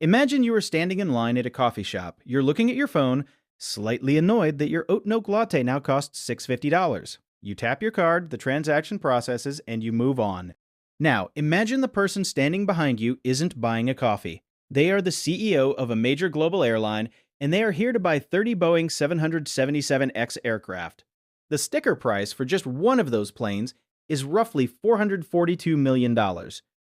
Imagine you are standing in line at a coffee shop. You're looking at your phone, slightly annoyed that your oat milk latte now costs $650. You tap your card, the transaction processes, and you move on. Now, imagine the person standing behind you isn't buying a coffee. They are the CEO of a major global airline, and they are here to buy 30 Boeing 777X aircraft. The sticker price for just one of those planes is roughly $442 million.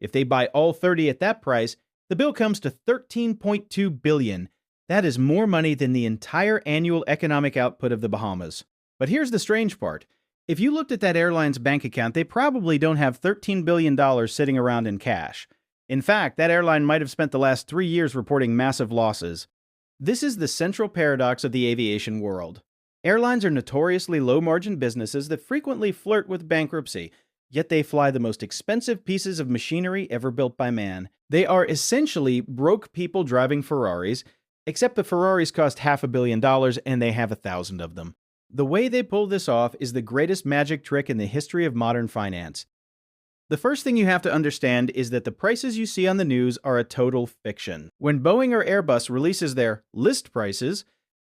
If they buy all 30 at that price, the bill comes to $13.2 billion. That is more money than the entire annual economic output of the Bahamas. But here's the strange part. If you looked at that airline's bank account, they probably don't have $13 billion sitting around in cash. In fact, that airline might have spent the last 3 years reporting massive losses. This is the central paradox of the aviation world. Airlines are notoriously low-margin businesses that frequently flirt with bankruptcy, yet they fly the most expensive pieces of machinery ever built by man. They are essentially broke people driving Ferraris, except the Ferraris cost $500 million and they have 1,000 of them. The way they pull this off is the greatest magic trick in the history of modern finance. The first thing you have to understand is that the prices you see on the news are a total fiction. When Boeing or Airbus releases their list prices,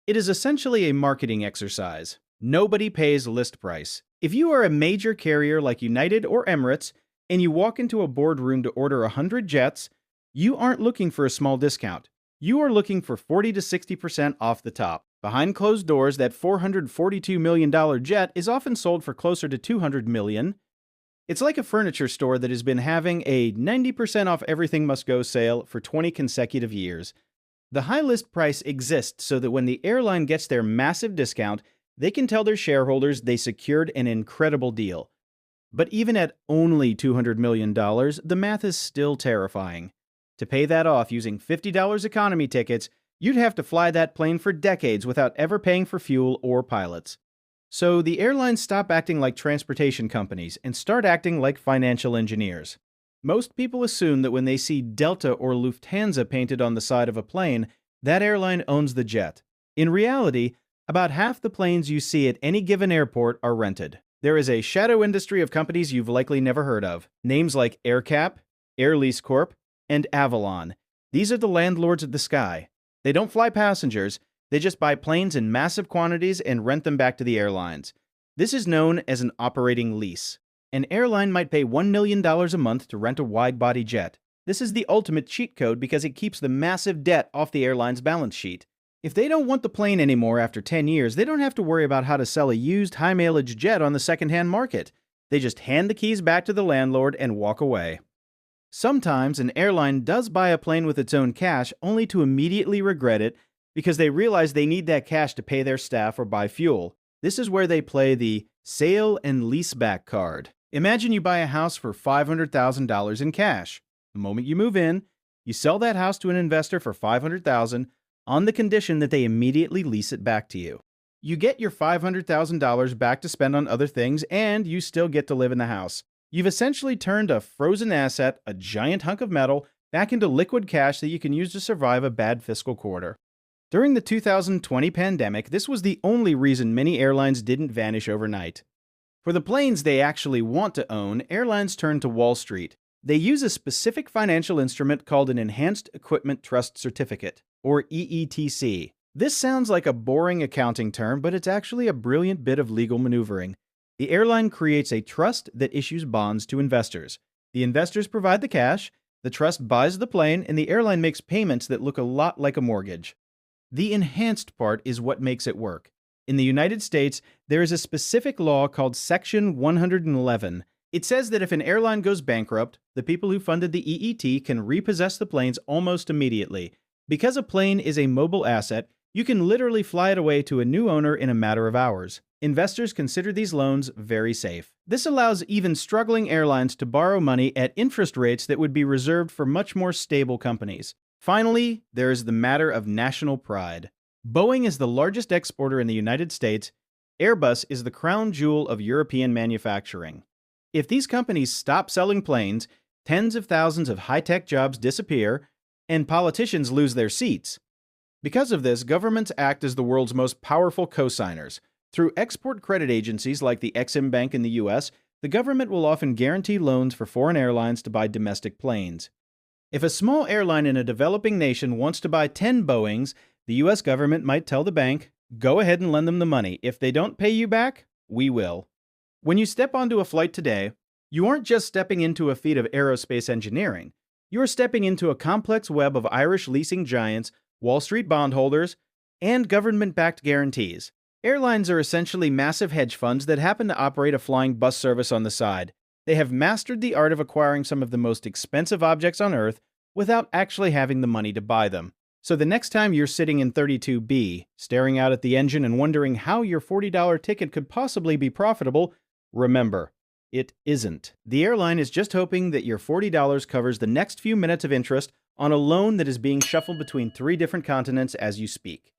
it is essentially a marketing exercise. Nobody pays list price. If you are a major carrier like United or Emirates, and you walk into a boardroom to order 100 jets, you aren't looking for a small discount. You are looking for 40 to 60% off the top. Behind closed doors, that $442 million jet is often sold for closer to $200 million. It's like a furniture store that has been having a 90% off everything must go sale for 20 consecutive years. The high list price exists so that when the airline gets their massive discount, they can tell their shareholders they secured an incredible deal. But even at only $200 million, the math is still terrifying. To pay that off using $50 economy tickets, you'd have to fly that plane for decades without ever paying for fuel or pilots. So the airlines stop acting like transportation companies and start acting like financial engineers. Most people assume that when they see Delta or Lufthansa painted on the side of a plane, that airline owns the jet. In reality, about half the planes you see at any given airport are rented. There is a shadow industry of companies you've likely never heard of. Names like AirCap, Air Lease Corp, and Avalon. These are the landlords of the sky. They don't fly passengers, they just buy planes in massive quantities and rent them back to the airlines. This is known as an operating lease. An airline might pay $1 million a month to rent a wide-body jet. This is the ultimate cheat code because it keeps the massive debt off the airline's balance sheet. If they don't want the plane anymore after 10 years, they don't have to worry about how to sell a used high-mileage jet on the secondhand market. They just hand the keys back to the landlord and walk away. Sometimes an airline does buy a plane with its own cash only to immediately regret it because they realize they need that cash to pay their staff or buy fuel. This is where they play the sale and leaseback card. Imagine you buy a house for $500,000 in cash. The moment you move in, you sell that house to an investor for $500,000 on the condition that they immediately lease it back to you. You get your $500,000 back to spend on other things, and you still get to live in the house. You've essentially turned a frozen asset, a giant hunk of metal, back into liquid cash that you can use to survive a bad fiscal quarter. During the 2020 pandemic, this was the only reason many airlines didn't vanish overnight. For the planes they actually want to own, airlines turn to Wall Street. They use a specific financial instrument called an Enhanced Equipment Trust Certificate, or EETC. This sounds like a boring accounting term, but it's actually a brilliant bit of legal maneuvering. The airline creates a trust that issues bonds to investors. The investors provide the cash, the trust buys the plane, and the airline makes payments that look a lot like a mortgage. The enhanced part is what makes it work. In the United States, there is a specific law called Section 111. It says that if an airline goes bankrupt, the people who funded the EET can repossess the planes almost immediately. Because a plane is a mobile asset, you can literally fly it away to a new owner in a matter of hours. Investors consider these loans very safe. This allows even struggling airlines to borrow money at interest rates that would be reserved for much more stable companies. Finally, there is the matter of national pride. Boeing is the largest exporter in the United States. Airbus is the crown jewel of European manufacturing. If these companies stop selling planes, tens of thousands of high-tech jobs disappear, and politicians lose their seats. Because of this, governments act as the world's most powerful co-signers. Through export credit agencies like the Exim Bank in the US, the government will often guarantee loans for foreign airlines to buy domestic planes. If a small airline in a developing nation wants to buy 10 Boeings, the US government might tell the bank, go ahead and lend them the money. If they don't pay you back, we will. When you step onto a flight today, you aren't just stepping into a feat of aerospace engineering. You are stepping into a complex web of Irish leasing giants, Wall Street bondholders, and government-backed guarantees. Airlines are essentially massive hedge funds that happen to operate a flying bus service on the side. They have mastered the art of acquiring some of the most expensive objects on Earth without actually having the money to buy them. So the next time you're sitting in 32B, staring out at the engine and wondering how your $40 ticket could possibly be profitable, remember, it isn't. The airline is just hoping that your $40 covers the next few minutes of interest on a loan that is being shuffled between 3 different continents as you speak.